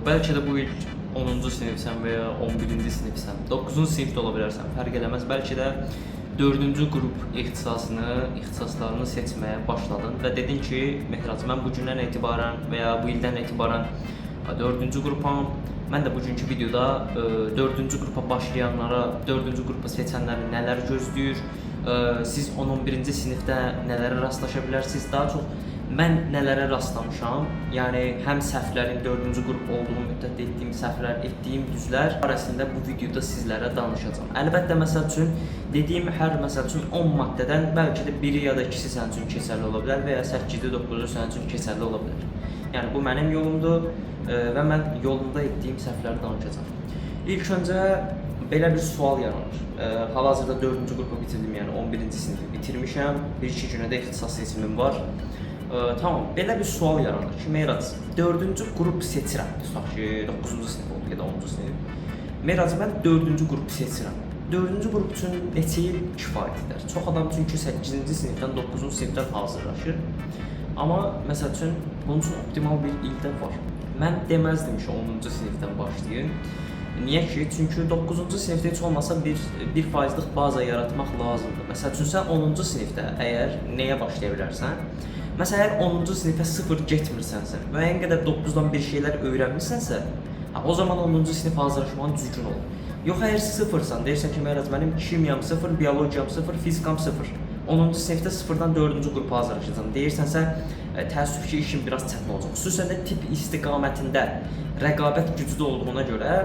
Belki de bu il 10-cu sinifsən və ya 11-ci sinifsən, 9-cu sinifdə ola bilərsən, fərq eləməz. Bəlkə də 4-cü qrup ixtisaslarını seçməyə başladın və dedin ki, Mehraz, mən bu gündən etibarən və ya bu ildən etibarən 4-cü qrupam. Mən də bugünkü videoda 4-cü qrupa başlayanlara, 4-cü qrupu seçənləri nələr gözləyir, siz 10-11-ci sinifdə nələrə rastlaşa bilərsiniz, daha çox mən nələrə rastlamışam, yəni həm səhvlərin 4-cü qrup olduğu müddətdə etdiyim səhvlər, etdiyim düzlər barəsində bu videoda sizlərə danışacağam. Əlbəttə, məsəl üçün, dediyim hər məsəl üçün 10 maddədən bəlkə də biri ya da ikisi sənin üçün keçərli ola bilər və ya 8-ci, 9-cu sənin üçün keçərli ola bilər. Yəni bu mənim yolumdur və mən yolumda etdiyim səhvləri danışacağam. İlk öncə belə bir sual yaranır. Hal-hazırda 4-cü qrupu bitirdim, yəni 11-ci sinifi bitirmişəm. 1-2 günə də ixtisas seçimim var. Tamam, belə bir sual yaranır ki, Mehraz, 4-cü qrup seçirəm. Tutaq ki, 9-cu sinif oldu ya da 10-cu sinif. Mehraz, mən 4-cü qrupu seçirəm. 4-cü qrup üçün neçə il kifayətdir? Çox adam çünki 8-ci sinifdən 9-cu sinifdən hazırlaşır. Amma məsəl üçün bunun üçün optimal bir ildə var. Mən deməzdim ki, 10-cu sinifdən başlayın. Niyə ki? Çünki 9-cu sinifdə heç olmasa 1%lıq baza yaratmaq lazımdır. Məsəl üçün sən 10-cu sinifdə əgər nəyə başlaya bilərsən? Məsələn, əgər 10-cu sinifə 0 getmirsənsə və ən qədər 9-dan bir şeylər öyrənmirsənsə, o zaman 10-cu sinif hazırlaşmağın düzgün olur. Yox, əgər 0-san, deyirsən ki, Mehraz, mənim kimyam 0, biologiyam 0, fizikam 0. 10-cu sinifdə 0-dan 4-cü qrupa hazırlaşacağam. Deyirsənsə, təəssüf ki, işin biraz çətin olacaq. Xüsusən də tip istiqamətində rəqabət güclü olduğuna görə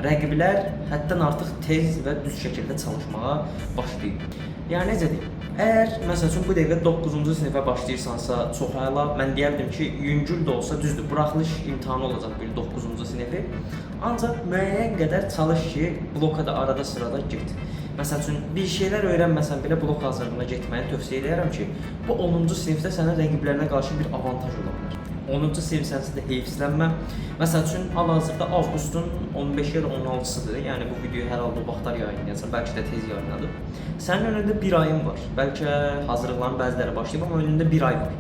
rəqiblər həddən artıq tez və düz şəkildə çalışmağa başlayır. Yəni necə deyim? Əgər məsəl üçün bu dəqiqə 9-cu sinifə başlayırsansa, çox əla, mən deyərdim ki, yüngül də olsa düzdür, buraxılış imtahanı olacaq bir 9-cu sinifi. Ancaq müəyyən qədər çalış ki, bloka da arada sırada get. Məsəl üçün, bir şeylər öyrənməsən belə blok hazırlığına getməyi tövsiyə edərəm ki, bu 10-cu sinifdə sənə rəqiblərinə qarşı bir avantaj ola bilər. 10-cu sinifsənsə də heyfslənmə. Məsəl üçün, hal-hazırda avqustun 15 ya da 16-sıdır. Yəni bu videoyu hər halda o vaxtlar yayınlayacaq, bəlkə də tez yayınladım. Sənin önündə bir ayın var. Bəlkə hazırlıqların bəziləri başlayıb, amma önündə bir ay var.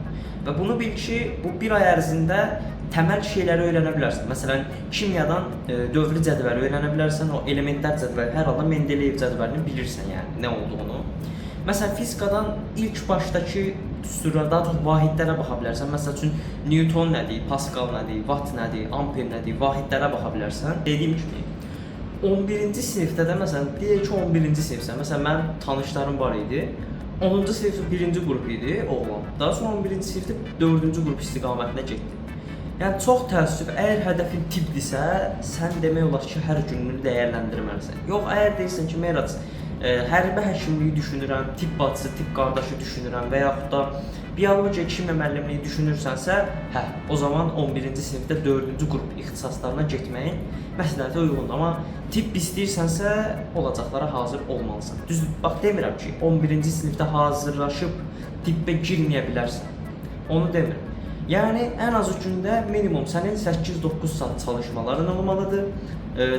Və bunu bil ki, bu bir ay ərzində təməl şeyləri öyrənə bilərsən. Məsələn, kimyadan dövrü cədvəli öyrənə bilərsən, o elementlər cədvəli, hər halda Mendeleyev cədvəlini bilirsən, yəni nə olduğunu. Məsələn, fizikadan ilk başdakı düsturlara, daha çox vahidlərə baxa bilərsən. Məsəl üçün, Newton nədir, Pascal nədir, Watt nədir, Amper nədir, vahidlərə baxa bilərsən. Dediyim kimi, 11-ci sinifdə də, məsələn, deyək ki, 11-ci sinifsən. Məsələn, mənim tanışlarım var idi. 10-cu sinifdə 1-ci qrup idi, oğlan. Daha sonra 11-ci sinifdə 4-cü qrup istiqamətinə getdi. Yəni, çox təəssüf, əgər hədəfin tipdirsə, sən demək olar ki, hər gününü dəyərləndirməlisən. Yox, əgər deyirsən ki, Mehraz, hərbi həkimliyi düşünürəm, tibb bacısı, tibb qardaşı düşünürəm və yaxud da biologiya, kimya müəllimliyi düşünürsənsə, o zaman 11-ci sinifdə 4-cü qrup ixtisaslarına getməyin məsləhətə uyğundur. Amma tibb istəyirsənsə, olacaqlara hazır olmalısan. Düzdür, bax demirəm ki, 11-ci sinifdə hazırlaşıb tibbə girməyə bilərsən. Onu demirəm. Yəni, ən az gündə minimum sənin 8-9 saat çalışmaların olmalıdır,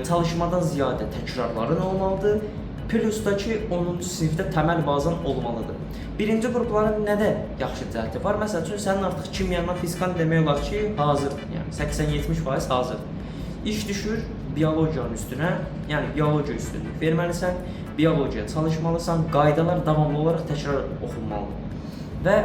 çalışmadan ziyadə təkrarların olmalıdır, plus da ki, 10-cu sinifdə təməl bazan olmalıdır. Birinci qrupların nədə yaxşı cəhəti var? Məsəl üçün, sənin artıq kimyandan, fizikan demək olar ki, hazırdır. Yəni, 80-70% hazırdır. İş düşür biologiyanın üstünə, yəni biologiya üstünlük verməlisən, biologiya çalışmalısan, qaydalar davamlı olaraq təkrar oxunmalıdır. Və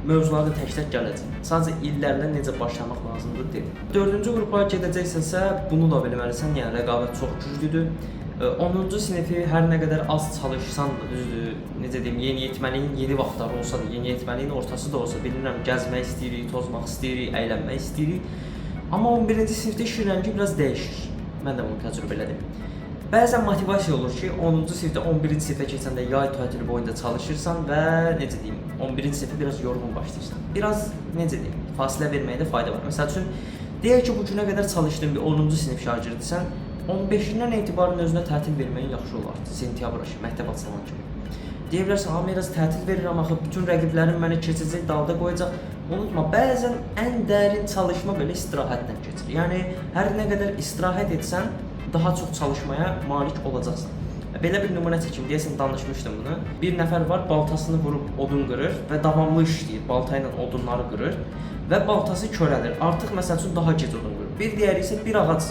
mövzularda tək-tək gələcək. Sadəcə illərlə necə başlamaq lazımdır deyil. 4-cü qrupa gedəcəksənsə, bunu da bilməlisən, yəni rəqabət çox güclüdür. 10-cu sinifi hər nə qədər az çalışsan da, düzdür, necə deyim, yeniyetməliyin yeni vaxtları olsa da, yeniyetməliyin ortası da olsa, bilmirəm, gəzmək istəyirik, tozmaq istəyirik, əylənmək istəyirik. Amma 11-ci sinifdə iş rəngi biraz dəyişir. Mən də bunu təcrübə elədim. Bəzən motivasiya olur ki, 10-cu sinifdə 11-ci sinifə keçəndə yay tətili boyunca çalışırsan və necə deyim, 11-ci sinifə biraz yorğun başlayırsan. Biraz, necə deyim, fasilə verməkdə fayda var. Məsəl üçün, deyək ki, bu günə qədər çalışdığın bir 10-cu sinif şagirdisən, 15-dən etibarən özünə tətil verməyin yaxşı olardı, sentyabr ayı, məktəb açılan kimi. Deyə bilərsən, biraz tətil verirəm, axı, bütün rəqiblərim məni keçəcək, dalda qoyacaq. Unutma, bəzən ən dərin çalışma belə istirahətdən keçir. Yəni, hər nə qədər istirahət etsən, daha çox çalışmaya malik olacaqsan. Belə bir nümunə çəkim, deyəsən danışmışdım bunu. Bir nəfər var, baltasını vurub odun qırır və davamlı işləyir, balta ilə odunları qırır və baltası körəlir. Artıq məsəl üçün daha gec odun qırır. Bir digəri isə bir ağac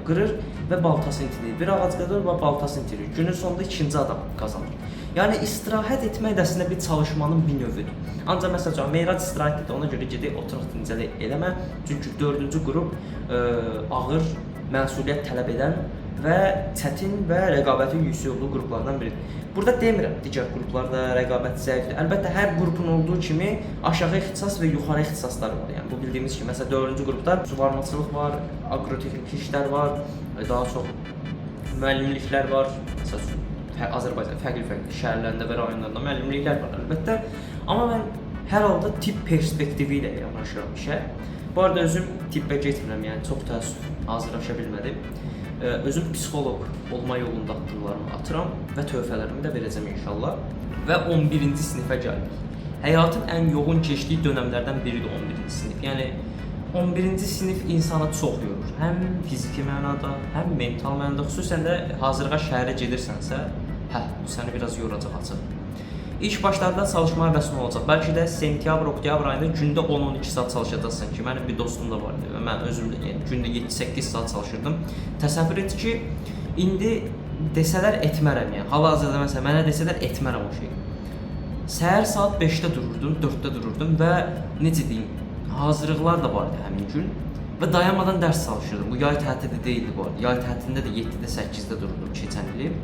qırır və baltasını itirir. Bir ağac qırır və baltasını itirir. Günün sonunda ikinci adam qazanır. Yəni istirahət etmək də əslində bir çalışmanın bir növüdür. Ancaq məsələn Meyrac istirahət etdi, ona görə gedib oturaq dincələ eləmə. Çünki 4-cü qrup ağır məsuliyyət tələb edən və çətin və rəqabəti yüksək olduğu qruplardan biridir. Burada demirəm digər qruplarda rəqabət zəifdir. Əlbəttə hər qrupun olduğu kimi aşağı ixtisas və yuxarı ixtisaslar var. Yəni bu bildiyimiz kimi məsələn 4-cü qrupda suvarmaçılıq var, aqrotexniki işlər var, daha çox müəllimliklər var. Məsələn Azərbaycan fərqli şəhərlərində və rayonlarında müəllimliklər var əlbəttə. Amma mən hər halda tibb perspektivi ilə yanaşıram işə. Bu arada özüm tibbə getmirəm, yəni çox təəssüf hazırlaşa bilmədim. Özüm psixoloq olma yolunda addımlarımı atıram və tövhələrimi də verəcəm inşallah. Və 11-ci sinifə gəldik. Həyatın ən yoğun keçdiyi dönəmlərdən biridir 11-ci sinif. Yəni 11-ci sinif insanı çox yorur. Həm fiziki mənada, həm mental mənada, xüsusən də hazırda şəhərə gedirsənsə, səni biraz yoracaq açıq. İlk başlarda çalışma həvəsin olacaq. Bəlkə də sentyabr, oktyabr ayında gündə 10-12 saat çalışacaqsan ki, mənim bir dostum da vardı və mən özüm də gündə 7-8 saat çalışırdım. Təsəvvür et ki, indi desələr etmərəm yəni. Hal-hazırda məsələn mənə desələr etmərəm o şeyi. Səhər saat 5-də dururdum, 4-də dururdum və necə deyim, hazırlıqlar da vardı həmin gün və dayanmadan dərs çalışırdım. Bu yay tətilində deyildi bu arada. Yay tətilində də 7-də, 8-də dururdum keçən il.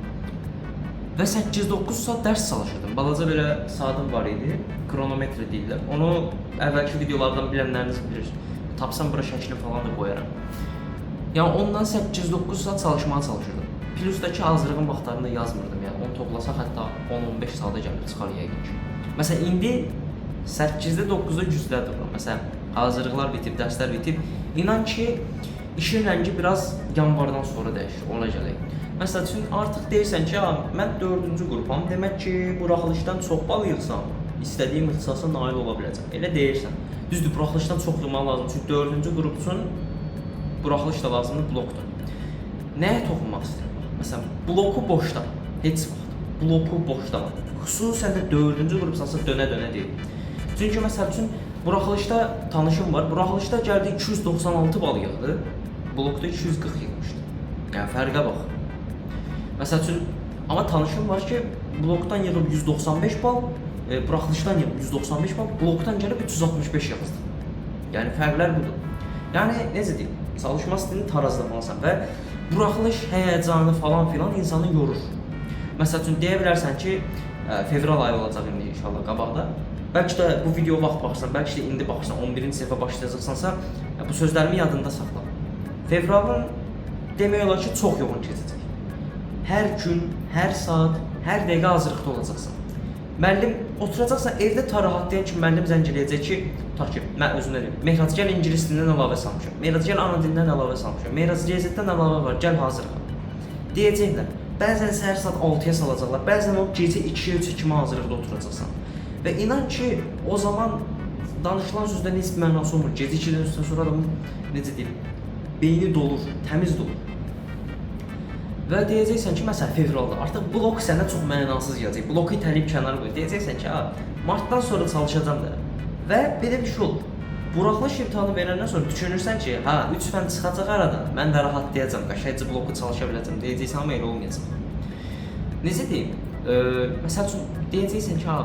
Və 8-9 saat dərs çalışırdım. Balaca belə saatim var idi, kronometre deyirlər. Onu əvvəlki videolardan bilənləriniz bilir. Tapsam bura şəklini falan da qoyaram. Yəni ondan 8-9 saat çalışmağa çalışırdım. Plus da ki hazırlığın vaxtlarında yazmırdım. Yəni onu toplasaq hətta 10-15 saata gəlib çıxar yəqin ki. Məsələn indi 8-də 9-da güclüdə dururam. Məsələn hazırlıqlar bitib, dərslər bitib. İnan ki işin rəngi biraz yanvardan sonra dəyişir. Ona gələk. Məsəl üçün artıq deyirsən ki, mən 4-cü qrupam, demək ki, buraxılışdan çox bal yığsam, istədiyim ixtisasa nail ola biləcəm. Elə deyirsən. Düzdür, buraxılışdan çox yığmaq lazım. Çünki 4-cü qrup üçün buraxılış da lazımdır, blokdur. Nəyə toxunmaq istəyirəm? Məsələn, bloku boşda, heç vaxt. Bloku boşda. Xüsusən də 4-cü qrupsansa dönə-dönə deyil. Çünki məsəl üçün buraxılışda tanışım var. Buraxılışda gəldi 296 bal yığdı, blokda 240 yığmışdı. Yəni fərqə bax. Məsəl üçün, amma tanışım var ki, blokdan yığıb 195 bal, buraxılışdan yığıb 195 bal, blokdan gəlib 365 yazdı. Yəni fərqlər budur. Yəni necə deyim, çalışma stilini tarazlamalısan və buraxılış həyəcanı falan filan insanı yorur. Məsəl üçün deyə bilərsən ki, fevral ayı olacaq indi inşallah qabaqda. Bəlkə də bu video vaxt baxırsan, bəlkə də indi baxırsan, 11-ci sinifə başlayacaqsansa, bu sözlərimi yadında saxla. Fevralın demək olar ki, çox yoğun keçəcək. Hər gün, hər saat, hər dəqiqə hazırlıqda olacaqsan. Müəllim oturacaqsan evdə rahatlayan ki, müəllim zəng eləyəcək ki, tutaq ki, mən özümdə deyim, Mehrac gəl ingilis dilindən əlavə salmışam, Mehrac gəl ana dilindən əlavə salmışam, Mehrac riyaziyyatdan əlavə var, gəl hazırlığa. Deyəcəklər. Bəzən səhər saat 6-ya salacaqlar, bəzən o gecə 2-yə 3-ə kimi hazırlıqda oturacaqsan. Və inan ki, o zaman danışılan sözlərin heç bir mənası olmur. Gecə 2-dən üstdən sonra adamın, necə deyim, beyni dolur, təmiz dolur. Və deyəcəksən ki, məsələn, fevralda artıq blok sənə çox mənasız gələcək. Bloku itələyib kənara qoy. Deyəcəksən ki, martdan sonra çalışacağam da. Və belə bir şey olur. Buraxılış imtahanı verəndən sonra düşünürsən ki, 3 fən çıxacaq aradan, mən də rahatlayacağam, qəşəngcə bloku çalışa biləcəm. Deyəcəksən, amma elə olmayacaq. Necə deyim? Məsəl üçün, deyəcəksən ki,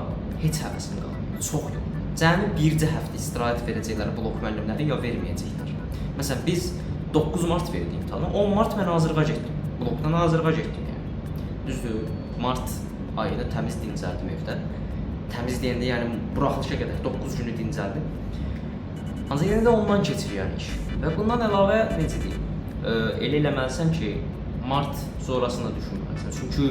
heç həvəsin qalır, çox yox. Cəmi bircə həftə istirahət verəcəklər blok müəllimləri, ya verməyəcəklər. Məsələn, biz 9 mart verdik imtahanı, 10 mart mən hazırlığa getdim. Blokdan hazırlığa getdim yəni. Düzdür, mart ayında təmiz dincəldim evdə. Təmiz deyəndə yəni buraxılışa qədər 9 günü dincəldim. Ancaq yenə də ondan keçir yəni iş. Və bundan əlavə necə deyim, elə eləməlisən ki, mart sonrasını da düşünməlisən. Çünki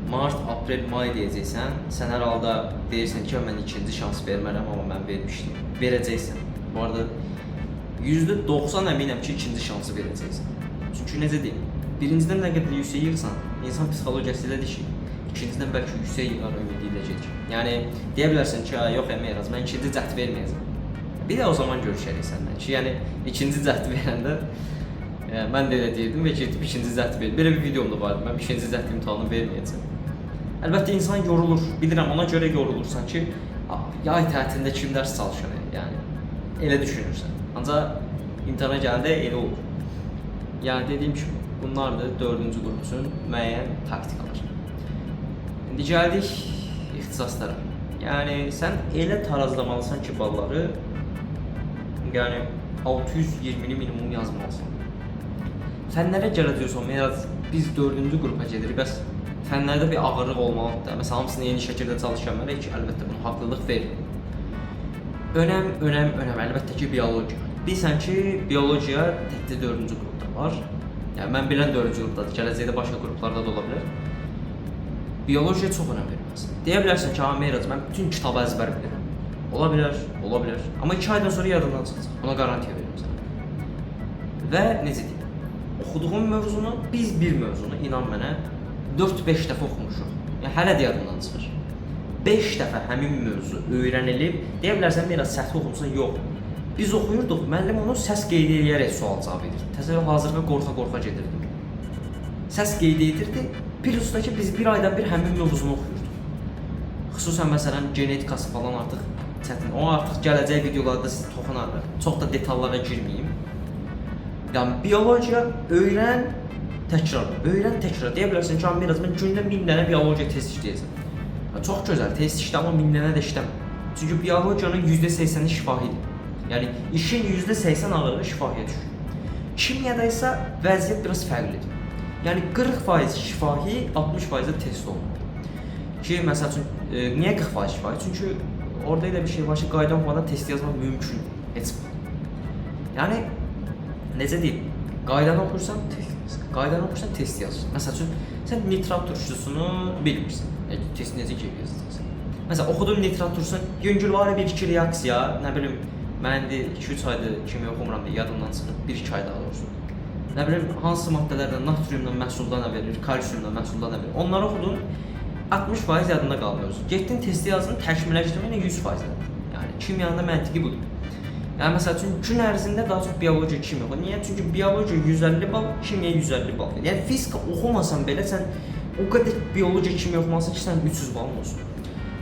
mart, aprel, may deyəcəksən, sən hər halda deyirsən ki, mən ikinci şans vermərəm, amma mən vermişdim. Verəcəksən. Bu arada %90 əminəm ki, ikinci şansı verəcəksən. Çünki necə deyim, birincidən nə qədər yüksək yığsan, insan psixologiyası ilədir ki, ikincidən bəlkə yüksək yığar ümidi ilə gedir. Yəni, deyə bilərsən ki, yox Mehrac, mən ikinci cəhd verməyəcəm. Bir də o zaman görüşərik səndən ki, yəni ikinci cəhd verəndə mən də elə deyirdim və getib ikinci cəhd verdim. Belə bir videom da vardı, mən ikinci cəhd imtahanını verməyəcəm. Əlbəttə insan yorulur, bilirəm ona görə yorulursan ki, yay tətilində kim dərs çalışır, yəni elə düşünürsən. Ancaq imtahana gələndə elə olur. Yəni dediyim kimi, bunlardır 4-cü qrup üçün müəyyən taktikalar. İndi gəldik ixtisaslara. Yəni sən elə tarazlamalısan ki, balları yəni 620-ni minimum yazmalısan. Fənlərə gələcəksən, biraz biz 4-cü qrupa gedirik, bəs fənlərdə bir ağırlıq olmalıdır. Məsələn, hamısını eyni şəkildə çalışanlara ki, əlbəttə bunu haqlılıq verir. Önəm, əlbəttə ki, biologiya. Bilirsən ki, biologiya təkcə 4-cü qrupda var. Yəni mən bilən 4-cü qrupdadır, gələcəkdə başqa qruplarda da ola bilər. Biologiya çox önəm verilməlisən. Deyə bilərsən ki, Meyrac, mən bütün kitabı əzbər bilirəm. Ola bilər. Amma 2 aydan sonra yadından çıxacaq. Buna qarantiya verirəm sənə. Və necə deyim? Oxuduğum mövzunu, biz bir mövzunu, inan mənə, 4-5 dəfə oxumuşuq. Yəni hələ də yadından çıxır. 5 dəfə həmin mövzu öyrənilib, deyə bilərsən biraz səhv oxumusan, yox. Biz oxuyurduq, müəllim onu səs qeyd edərək sual cavab edir. Təsəvvür hazırda qorxa-qorxa gedirdim. Səs qeyd edirdi, plus da ki biz bir ayda bir həmin mövzunu oxuyurduq. Xüsusən məsələn genetikası falan artıq çətin. O artıq gələcək videolarda siz toxunarıq. Çox da detallara girməyim. Yəni biologiya öyrən, təkrar. Deyə bilərsən ki, biraz mən gündə 1000 dənə biologiya test işləyəcəm. Çox gözəl, test işlə, amma 1000 dənə də işləmə. Çünki biologiyanın %80-i şifahidir. Yəni işin %80 ağırlığı şifahiyə düşür. Kimyada isə vəziyyət biraz fərqlidir. Yəni 40% şifahi, 60% də test olunur. Ki məsəl üçün niyə 40% şifahi? Çünki orada elə bir şey var ki, qayda olmadan test yazmaq mümkün heç vaxt. Yəni necə deyim? Qaydanı oxursan test yaz. Məsəl üçün sən nitrat turşusunu bilmirsən. Test necə yazacaqsan? Məsələn, oxudum nitrat turşusunu, yüngülvari bir iki reaksiya, nə bilim, mən indi 2-3 aydır kimya oxumuram deyə yadımdan çıxıb, 1-2 ay daha doğrusu. Nə bilim, hansı maddələrdən, natriumdan məhsulda nə verir, kalsiumdan məhsulda nə verir. Onları oxudun, 60% yadında qalmıyorsun. Getdin testi yazdın, təkmilləşdirmə 100%. Yəni kimyanın məntiqi budur. Yəni məsəl üçün gün ərzində daha çox biologiya, kimya oxu. Niyə? Çünki biologiya 150 bal, kimya 150 bal verir. Yəni fizika oxumasan belə sən o qədər biologiya, kimya oxumasan ki, sən 300 balın olsun.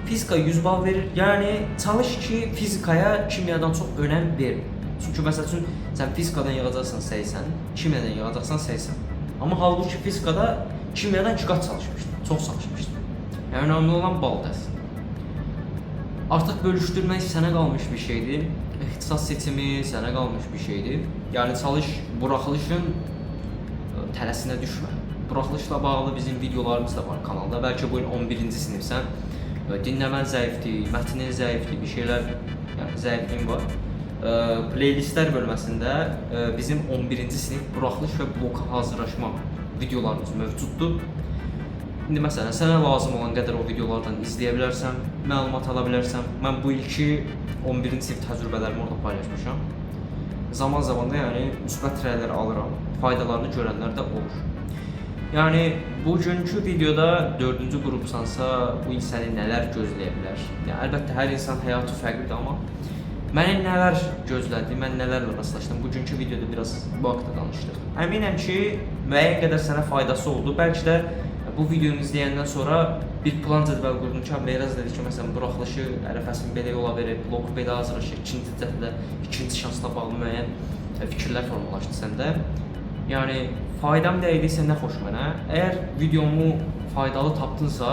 Fizika 100 bal verir. Yəni çalış ki, fizikaya kimyadan çox önəm vermə. Çünki məsəl üçün sən fizikadan yığacaqsan 80, kimyadan yığacaqsan 80. Amma halbuki fizikada kimyadan 2 qat çalışmışdın, çox çalışmışdın. Yəni önəmli olan baldır. Artıq bölüşdürmək sənə qalmış bir şeydir. İxtisas seçimi sənə qalmış bir şeydir. Yəni çalış buraxılışın tələsinə düşmə. Buraxılışla bağlı bizim videolarımız da var kanalda. Bəlkə bu il 11-ci sinifsən, dinləmən zəifdir, mətnin zəifdir, bir şeylər, yəni zəifliyin var. Playlistlər bölməsində bizim 11-ci sinif buraxılış və bloka hazırlaşma videolarımız mövcuddur. İndi məsələn, sənə lazım olan qədər o videolardan izləyə bilərsən, məlumat ala bilərsən. Mən bu ilki 11-ci sinif təcrübələrimi orada paylaşmışam. Zaman-zaman da yəni müsbət rəylər alıram, faydalarını görənlər də olur. Yəni bugünkü videoda 4-cü qrupsansa bu il səni nələr gözləyə bilər? Yəni əlbəttə hər insan həyatı fərqlidir, amma məni nələr gözlədi, mən nələrlə rastlaşdım? Bugünkü videoda biraz bu haqqda danışdıq. Əminəm ki, müəyyən qədər sənə faydası oldu. Bəlkə də bu videonu izləyəndən sonra bir plan cədvəl qurdun ki, Meyraz dedi ki, məsələn, buraxılışı ərəfəsini belə yola verir, bloku belə hazırlaşır, ikinci cəhdə, ikinci şansla bağlı müəyyən fikirlər formalaşdı səndə. Yəni, faydam dəydisə nə xoş mənə. Əgər videomu faydalı tapdınsa,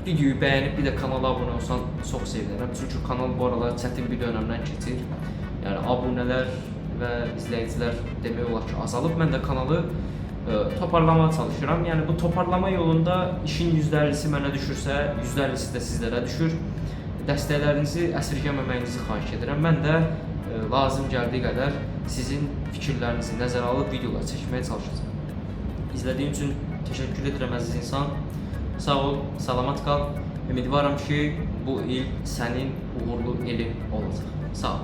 videoyu bəyənib bir də kanala abunə olsan çox sevinirəm. Çünki kanal bu aralar çətin bir dönəmdən keçir. Yəni, abunələr və izləyicilər demək olar ki, azalıb. Mən də kanalı toparlamaya çalışıram. Yəni bu toparlama yolunda işin %50'si mənə düşürsə, %50'si də sizlərə düşür. Dəstəklərinizi əsirgəməməyinizi xahiş edirəm. Mən də lazım gəldiyi qədər sizin fikirlərinizi nəzərə alıb videolar çəkməyə çalışacağam. İzlədiyim üçün təşəkkür edirəm əziz insan. Sağ ol, salamat qal. Ümidvaram ki, bu il sənin uğurlu ilin olacaq. Sağ ol.